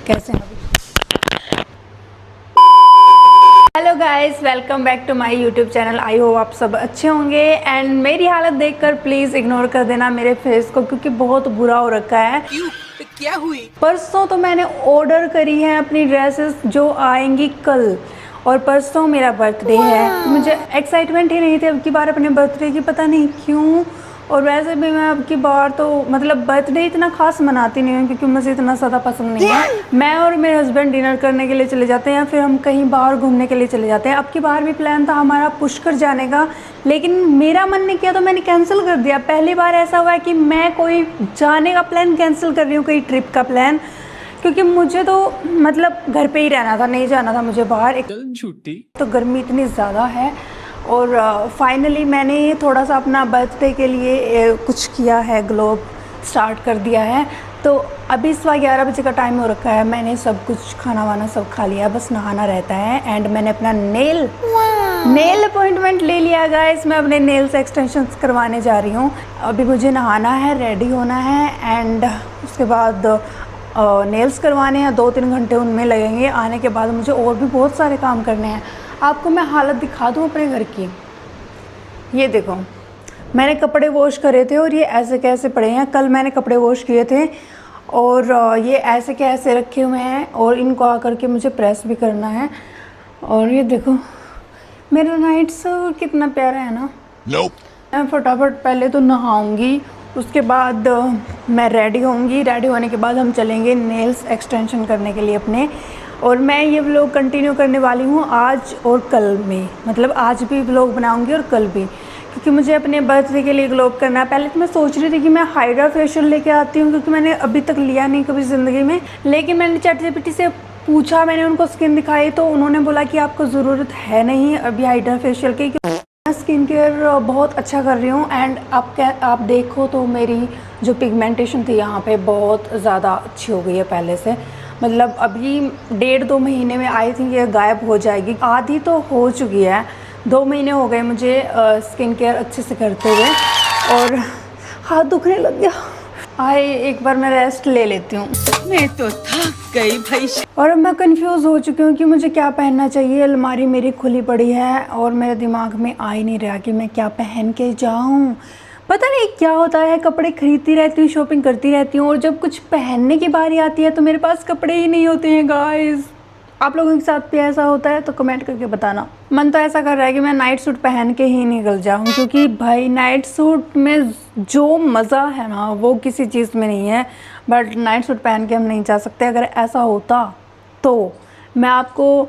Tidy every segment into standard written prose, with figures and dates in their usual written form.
कैसे हैं? Hello guys, welcome back to my YouTube channel. I hope आप सब अच्छे होंगे एंड मेरी हालत देखकर प्लीज़ इग्नोर कर देना मेरे फेस को, क्योंकि बहुत बुरा हो रखा है। क्यों? क्या हुई? परसों तो मैंने ऑर्डर करी है अपनी ड्रेसेस जो आएंगी कल, और परसों मेरा बर्थडे है। तो मुझे एक्साइटमेंट ही नहीं थी अब की बार अपने बर्थडे की, पता नहीं क्यों। और वैसे भी मैं अब की बार तो मतलब बर्थडे इतना खास मनाती नहीं हूँ, क्योंकि मुझे इतना ज़्यादा पसंद नहीं है। मैं और मेरे हस्बैंड डिनर करने के लिए चले जाते हैं या फिर हम कहीं बाहर घूमने के लिए चले जाते हैं। अब की बार भी प्लान था हमारा पुष्कर जाने का, लेकिन मेरा मन नहीं किया तो मैंने कैंसिल कर दिया। पहली बार ऐसा हुआ है कि मैं कोई जाने का प्लान कैंसिल कर रही हूँ, कोई ट्रिप का प्लान, क्योंकि मुझे तो मतलब घर पे ही रहना था, नहीं जाना था मुझे बाहर। एक छुट्टी तो गर्मी इतनी ज़्यादा है। और फाइनली मैंने थोड़ा सा अपना बर्थडे के लिए कुछ किया है, ग्लोब स्टार्ट कर दिया है। तो अभी सुबह 11 बजे का टाइम हो रखा है। मैंने सब कुछ खाना वाना सब खा लिया, बस नहाना रहता है। एंड मैंने अपना नेल अपॉइंटमेंट ले लिया गाइस। मैं अपने नेल्स एक्सटेंशंस करवाने जा रही हूँ। अभी मुझे नहाना है, रेडी होना है एंड उसके बाद नेल्स करवाने हैं। 2-3 घंटे उनमें लगेंगे। आने के बाद मुझे और भी बहुत सारे काम करने हैं। आपको मैं हालत दिखा दूँ अपने घर की। ये देखो, मैंने कपड़े वॉश करे थे और ये ऐसे कैसे पड़े हैं। कल मैंने कपड़े वॉश किए थे और ये ऐसे कैसे रखे हुए हैं, और इनको आकर के मुझे प्रेस भी करना है। और ये देखो मेरा नाइट सूट कितना प्यारा है ना। मैं फटाफट पहले तो नहाऊंगी, उसके बाद मैं रेडी होंगी। रेडी होने के बाद हम चलेंगे नेल्स एक्सटेंशन करने के लिए अपने। और मैं ये व्लॉग कंटिन्यू करने वाली हूँ आज और कल में, मतलब आज भी व्लॉग बनाऊंगी और कल भी, क्योंकि मुझे अपने बर्थडे के लिए ग्लोब करना है। पहले तो मैं सोच रही थी कि मैं हाइड्रा फेशियल लेके आती हूँ, क्योंकि मैंने अभी तक लिया नहीं कभी ज़िंदगी में। लेकिन मैंने ChatGPT से पूछा, मैंने उनको स्किन दिखाई तो उन्होंने बोला कि आपको ज़रूरत है नहीं अभी हाइड्रा फेशियल की। मैं स्किन केयर बहुत अच्छा कर रही हूँ एंड आप देखो तो मेरी जो पिगमेंटेशन थी यहाँ पे बहुत ज़्यादा अच्छी हो गई है पहले से। मतलब अभी 1.5-2 महीने में आई थिंक ये गायब हो जाएगी। आधी तो हो चुकी है। 2 महीने हो गए मुझे स्किन केयर अच्छे से करते हुए और हाथ दुखने लग गया। आए एक बार मैं रेस्ट ले लेती हूँ। मैं तो थक गई भाई। और अब मैं कंफ्यूज हो चुकी हूँ कि मुझे क्या पहनना चाहिए। अलमारी मेरी खुली पड़ी है और मेरे दिमाग में आ ही नहीं रहा कि मैं क्या पहन के जाऊँ। पता नहीं क्या होता है, कपड़े खरीदती रहती हूँ, शॉपिंग करती रहती हूँ, और जब कुछ पहनने की बारी आती है तो मेरे पास कपड़े ही नहीं होते हैं गाइस। आप लोगों के साथ भी ऐसा होता है तो कमेंट करके बताना। मन तो ऐसा कर रहा है कि मैं नाइट सूट पहन के ही निकल जाऊँ, क्योंकि भाई नाइट सूट में जो मज़ा है ना वो किसी चीज़ में नहीं है। बट नाइट सूट पहन के हम नहीं जा सकते। अगर ऐसा होता तो मैं आपको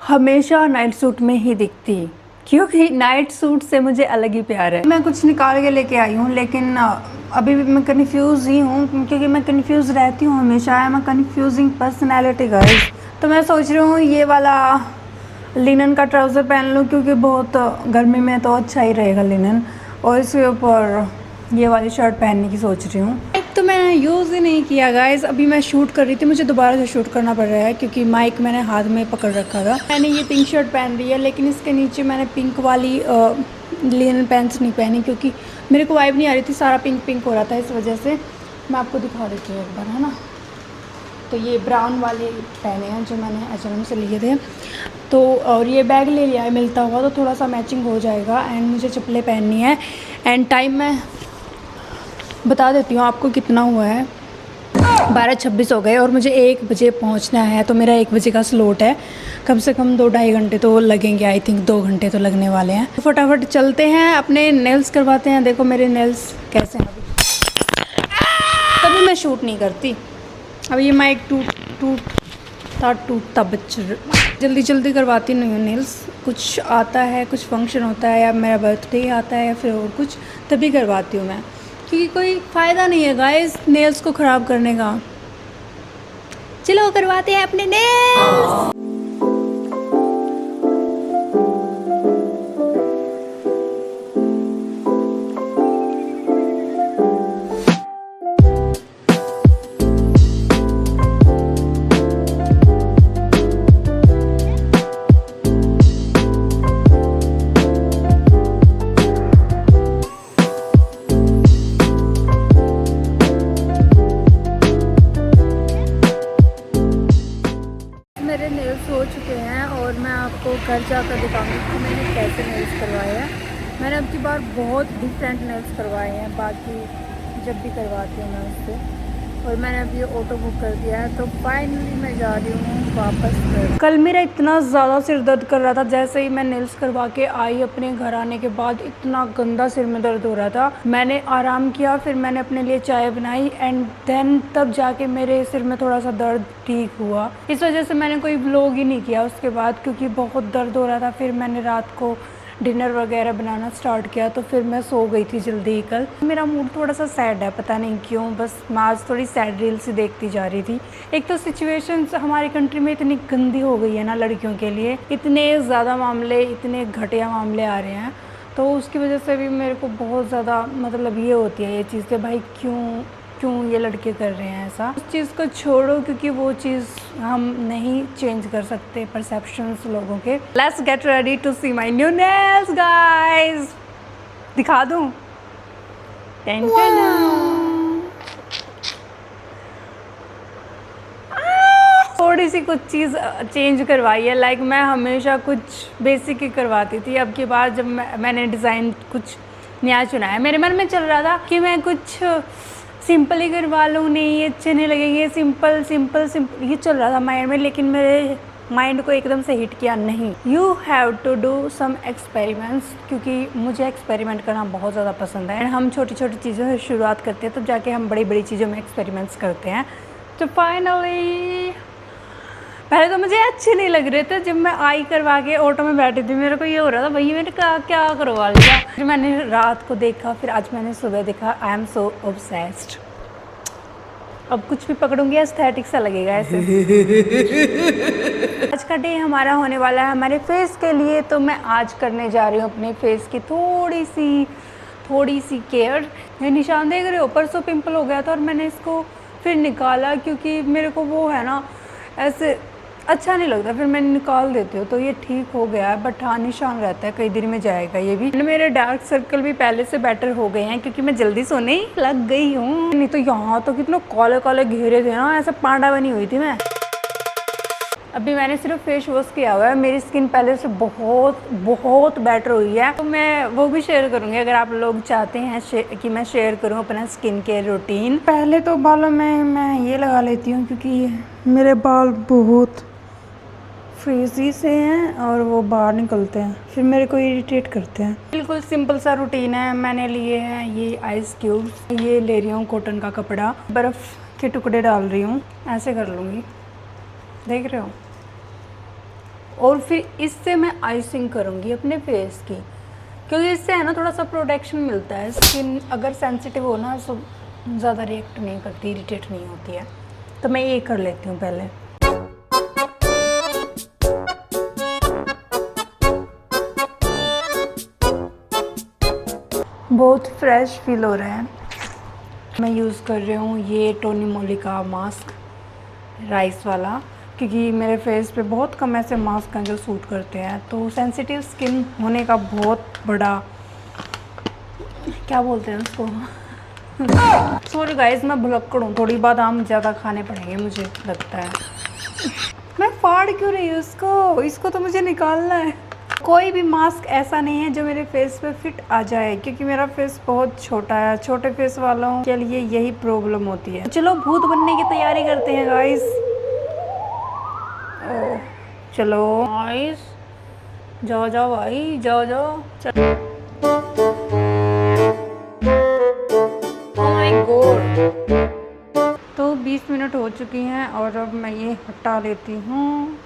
हमेशा नाइट सूट में ही दिखती, क्योंकि नाइट सूट से मुझे अलग ही प्यार है। मैं कुछ निकाल के लेके आई हूँ, लेकिन अभी भी मैं कन्फ्यूज़ ही हूँ, क्योंकि मैं कन्फ्यूज़ रहती हूँ हमेशा। है मैं कन्फ्यूजिंग पर्सनैलिटी गाइस। तो मैं सोच रही हूँ ये वाला लिनन का ट्राउज़र पहन लूँ, क्योंकि बहुत गर्मी में तो अच्छा ही रहेगा लिनन, और इसके ऊपर ये वाली शर्ट पहनने की सोच रही हूँ। एक तो मैंने यूज़ ही नहीं किया गाइस। अभी मैं शूट कर रही थी, मुझे दोबारा से शूट करना पड़ रहा है क्योंकि माइक मैंने हाथ में पकड़ रखा था। मैंने ये पिंक शर्ट पहन रही है, लेकिन इसके नीचे मैंने पिंक वाली लिनन पैंट्स नहीं पहनी, क्योंकि मेरे को वाइब नहीं आ रही थी। सारा पिंक पिंक हो रहा था, इस वजह से। मैं आपको दिखा देती हूँ एक बार, है ना। तो ये ब्राउन वाले पहने हैं जो मैंने H&M से लिए थे। तो और ये बैग ले लिया है मिलता हुआ, तो थोड़ा सा मैचिंग हो जाएगा। एंड मुझे चप्पलें पहननी है। एंड टाइम मैं बता देती हूँ आपको कितना हुआ है। 12:26 हो गए और मुझे 1 बजे पहुँचना है। तो मेरा 1 बजे का स्लॉट है। कम से कम 2-2.5 घंटे तो लगेंगे। आई थिंक 2 घंटे तो लगने वाले हैं। तो फटाफट चलते हैं, अपने नेल्स करवाते हैं। देखो मेरे नेल्स कैसे हैं। कभी मैं शूट नहीं करती। अब ये माइक टूटता बच। जल्दी जल्दी करवाती नहीं हूँ नेल्स। कुछ आता है, कुछ फंक्शन होता है, या मेरा बर्थडे आता है, या फिर और कुछ, तभी करवाती हूँ मैं, क्योंकि कोई फ़ायदा नहीं है गाइस नेल्स को ख़राब करने का। चलो करवाते हैं अपने नेल्स। मेरे नेल्स हो चुके हैं और मैं आपको घर जाकर दिखाऊंगी कि मैंने कैसे नेल्स करवाए हैं। मैंने अब की बार बहुत डिफरेंट नेल्स करवाए हैं, बाकी जब भी करवाती हूँ मैं उससे। और मैंने अभी ऑटो बुक कर दिया है, तो फाइनली मैं जा रही हूँ वापस घर। कल मेरा इतना ज़्यादा सिर दर्द कर रहा था, जैसे ही मैं नेल्स करवा के आई अपने घर आने के बाद इतना गंदा सिर में दर्द हो रहा था। मैंने आराम किया, फिर मैंने अपने लिए चाय बनाई एंड देन तब जाके मेरे सिर में थोड़ा सा दर्द ठीक हुआ। इस वजह से मैंने कोई व्लॉग ही नहीं किया उसके बाद, क्योंकि बहुत दर्द हो रहा था। फिर मैंने रात को डिनर वगैरह बनाना स्टार्ट किया, तो फिर मैं सो गई थी जल्दी ही कल। मेरा मूड थोड़ा सा सैड है, पता नहीं क्यों, बस मैं आज थोड़ी सैड रील्स ही देखती जा रही थी। एक तो सिचुएशंस हमारी कंट्री में इतनी गंदी हो गई है ना लड़कियों के लिए, इतने ज़्यादा मामले, इतने घटिया मामले आ रहे हैं, तो उसकी वजह से भी मेरे को बहुत ज़्यादा मतलब ये होती है ये चीज़ कि भाई क्यों ये लड़के कर रहे हैं ऐसा। उस चीज़ को छोड़ो, क्योंकि वो चीज़ हम नहीं चेंज कर सकते, परसेप्शंस लोगों के। Let's get ready to see my new nails guys. दिखा दूँ? थोड़ी सी कुछ चीज़ चेंज करवाई है, लाइक मैं हमेशा कुछ बेसिक ही करवाती थी। अब की बार जब मैंने डिज़ाइन कुछ नया चुना है, मेरे मन में चल रहा था कि मैं कुछ सिंपल ही करवा लूँ, नहीं ये अच्छे नहीं लगेंगे, सिंपल ये चल रहा था माइंड में। लेकिन मेरे माइंड को एकदम से हिट किया, नहीं, you have to do some experiments, क्योंकि मुझे एक्सपेरिमेंट करना बहुत ज़्यादा पसंद है। हम छोटी छोटी चीज़ों से शुरुआत करते हैं, तब जाके हम बड़ी बड़ी चीज़ों में एक्सपेरिमेंट्स करते हैं। तो फाइनली पहले तो मुझे अच्छे नहीं लग रहे थे। जब मैं आई करवा के ऑटो में बैठी थी, मेरे को ये हो रहा था भैया मैंने क्या करवा लिया। फिर मैंने रात को देखा, फिर आज मैंने सुबह देखा। I am so obsessed. अब कुछ भी पकड़ूंगी एस्थेटिक सा लगेगा ऐसे। आज का डे हमारा होने वाला है हमारे फेस के लिए, तो मैं आज करने जा रही हूँ अपने फेस की थोड़ी सी केयर। ये निशान देख रहे हो, परसों पिंपल हो गया था और मैंने इसको फिर निकाला, क्योंकि मेरे को वो है ना ऐसे अच्छा नहीं लगता, फिर मैंने निकाल देती हूँ, तो ये ठीक हो गया है। बट हाँ, निशान रहता है, कई दिन में जाएगा ये भी। मेरे डार्क सर्कल भी पहले से बेटर हो गए हैं, क्योंकि मैं जल्दी सोने ही लग गई हूँ। नहीं तो यहाँ तो कितने काले काले घेरे थे ना, ऐसे पांडा बनी हुई थी मैं। अभी मैंने सिर्फ फेस वॉश किया हुआ है, मेरी स्किन पहले से बहुत बेटर हुई है, तो मैं वो भी शेयर करूँगी अगर आप लोग चाहते हैं कि मैं शेयर करूँ अपना स्किन केयर रूटीन। पहले तो बालों में मैं ये लगा लेती हूँ, क्योंकि मेरे बाल बहुत फ्रीजी से हैं और वो बाहर निकलते हैं, फिर मेरे को इरिटेट करते हैं। बिल्कुल सिंपल सा रूटीन है। मैंने लिए हैं ये आइस क्यूब्स, ये ले रही हूँ कॉटन का कपड़ा, बर्फ़ के टुकड़े डाल रही हूँ, ऐसे कर लूँगी, देख रहे हो। और फिर इससे मैं आइसिंग करूँगी अपने फेस की, क्योंकि इससे है ना थोड़ा सा प्रोटेक्शन मिलता है। स्किन अगर सेंसिटिव हो ना तो ज़्यादा रिएक्ट नहीं करती, इरिटेट नहीं होती है, तो मैं ये कर लेती हूँ पहले। बहुत फ्रेश फील हो रहा है। मैं यूज़ कर रही हूँ ये टोनी मोली का मास्क, राइस वाला, क्योंकि मेरे फेस पे बहुत कम ऐसे मास्क हैं जो सूट करते हैं। तो सेंसिटिव स्किन होने का बहुत बड़ा, क्या बोलते हैं उसको, सॉरी गाइस मैं भुलक्कड़ हूँ, थोड़ी बादाम ज़्यादा खाने पड़ेंगे मुझे लगता है। मैं फाड़ क्यों रही हूँ इसको तो मुझे निकालना है। कोई भी मास्क ऐसा नहीं है जो मेरे फेस पे फिट आ जाए, क्योंकि मेरा फेस बहुत छोटा है। छोटे फेस वालों के लिए यही प्रॉब्लम होती है। चलो भूत बनने की तैयारी करते हैं गाइस। चलो गाइस, जाओ भाई, जाओ चलो। Oh my God. तो 20 मिनट हो चुकी हैं और अब मैं ये हटा लेती हूँ।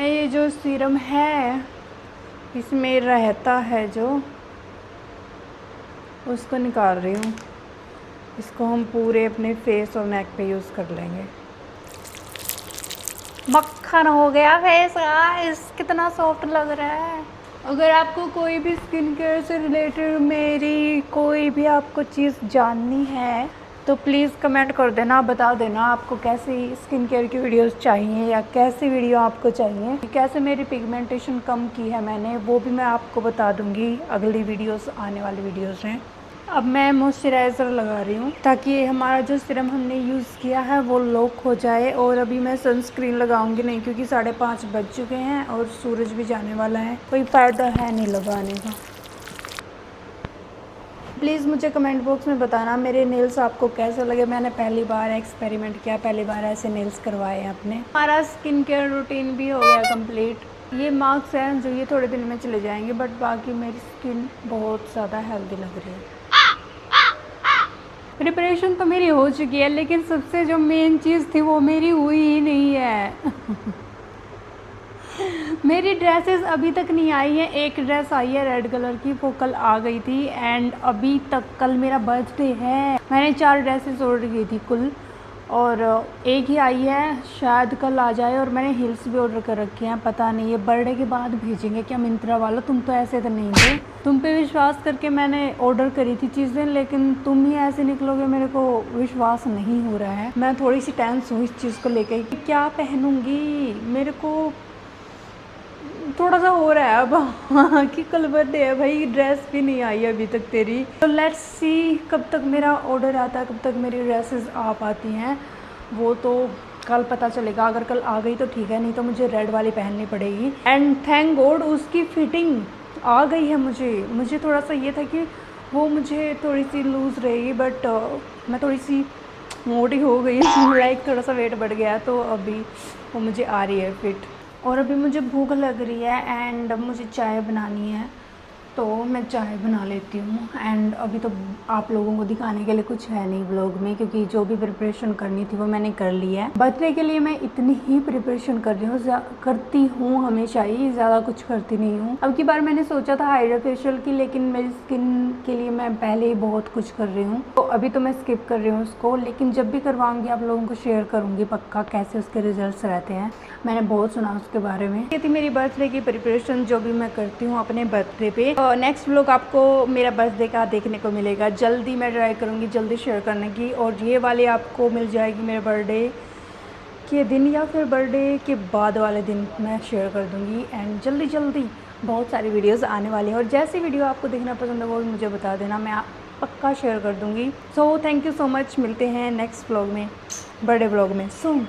ये जो सीरम है इसमें रहता है जो, उसको निकाल रही हूँ। इसको हम पूरे अपने फेस और नेक पे यूज़ कर लेंगे। मक्खन हो गया फेस गाइस, कितना सॉफ्ट लग रहा है। अगर आपको कोई भी स्किन केयर से रिलेटेड मेरी कोई भी आपको चीज़ जाननी है तो प्लीज़ कमेंट कर देना, बता देना आपको कैसी स्किन केयर की वीडियोस चाहिए या कैसी वीडियो आपको चाहिए। कैसे मेरी पिगमेंटेशन कम की है मैंने, वो भी मैं आपको बता दूंगी अगली वीडियोस, आने वाली वीडियोस में। अब मैं मॉइस्चराइज़र लगा रही हूँ ताकि हमारा जो सीरम हमने यूज़ किया है वो लॉक हो जाए। और अभी मैं सनस्क्रीन लगाऊंगी नहीं क्योंकि 5:30 बज चुके हैं और सूरज भी जाने वाला है, कोई फ़ायदा है नहीं लगाने का। प्लीज़ मुझे कमेंट बॉक्स में बताना मेरे नेल्स आपको कैसे लगे। मैंने पहली बार एक्सपेरिमेंट किया, पहली बार ऐसे नेल्स करवाए हैं अपने। हमारा स्किन केयर रूटीन भी हो गया कंप्लीट। ये मार्क्स हैं जो ये थोड़े दिन में चले जाएंगे, बट बाकी मेरी स्किन बहुत ज़्यादा हेल्दी लग रही है। प्रिपरेशन तो मेरी हो चुकी है, लेकिन सबसे जो मेन चीज़ थी वो मेरी हुई ही नहीं है। मेरी ड्रेसेस अभी तक नहीं आई है। एक ड्रेस आई है रेड कलर की, वो कल आ गई थी। एंड अभी तक, कल मेरा बर्थडे है, मैंने 4 ड्रेसेस ऑर्डर की थी कुल, और एक ही आई है, शायद कल आ जाए। और मैंने हिल्स भी ऑर्डर कर रखे हैं, पता नहीं ये बर्थडे के बाद भेजेंगे क्या मिंत्रा वाला। तुम तो ऐसे तो नहीं थे, तुम पे विश्वास करके मैंने ऑर्डर करी थी चीज़ें, लेकिन तुम ही ऐसे निकलोगे, मेरे को विश्वास नहीं हो रहा है। मैं थोड़ी सी टेंस हूँ इस चीज़ को लेकर कि क्या पहनूँगी। मेरे को थोड़ा सा हो रहा है अब कि कल बर्थडे है भाई, ड्रेस भी नहीं आई अभी तक तेरी। तो लेट्स सी कब तक मेरा ऑर्डर आता है, कब तक मेरी ड्रेसेस आ पाती हैं, वो तो कल पता चलेगा। अगर कल आ गई तो ठीक है, नहीं तो मुझे रेड वाली पहननी पड़ेगी। एंड थैंक गॉड उसकी फिटिंग आ गई है। मुझे थोड़ा सा ये था कि वो मुझे थोड़ी सी लूज़ रहेगी, बट मैं थोड़ी सी मोटी हो गई, लाइक थोड़ा सा वेट बढ़ गया, तो अभी वो मुझे आ रही है फिट। और अभी मुझे भूख लग रही है एंड मुझे चाय बनानी है, तो मैं चाय बना लेती हूँ। एंड अभी तो आप लोगों को दिखाने के लिए कुछ है नहीं व्लॉग में, क्योंकि जो भी प्रिपरेशन करनी थी वो मैंने कर ली है। बर्थडे के लिए मैं इतनी ही प्रिपरेशन कर रही हूँ, करती हूँ हमेशा ही, ज़्यादा कुछ करती नहीं हूँ। अब की बार मैंने सोचा था हाइड्रा फेशियल की, लेकिन मेरी स्किन के लिए मैं पहले ही बहुत कुछ कर रही हूँ, तो अभी तो मैं स्किप कर रही हूँ उसको। लेकिन जब भी करवाऊँगी आप लोगों को शेयर करूँगी पक्का कैसे उसके रिजल्ट रहते हैं। मैंने बहुत सुना उसके बारे में। ये थी मेरी बर्थडे की प्रिपरेशन जो भी मैं करती हूँ अपने बर्थडे पे। नेक्स्ट व्लॉग आपको मेरा बर्थडे का देखने को मिलेगा, जल्दी मैं ट्राई करूँगी जल्दी शेयर करने की। और ये वाली आपको मिल जाएगी मेरे बर्थडे के दिन या फिर बर्थडे के बाद वाले दिन मैं शेयर कर दूँगी। एंड जल्दी बहुत सारी वीडियोज़ आने वाली हैं, और जैसी वीडियो आपको देखना पसंद है वो भी मुझे बता देना, मैं पक्का शेयर कर दूँगी। So thank you so much, मिलते हैं नेक्स्ट व्लॉग में, बर्थडे व्लॉग में सून।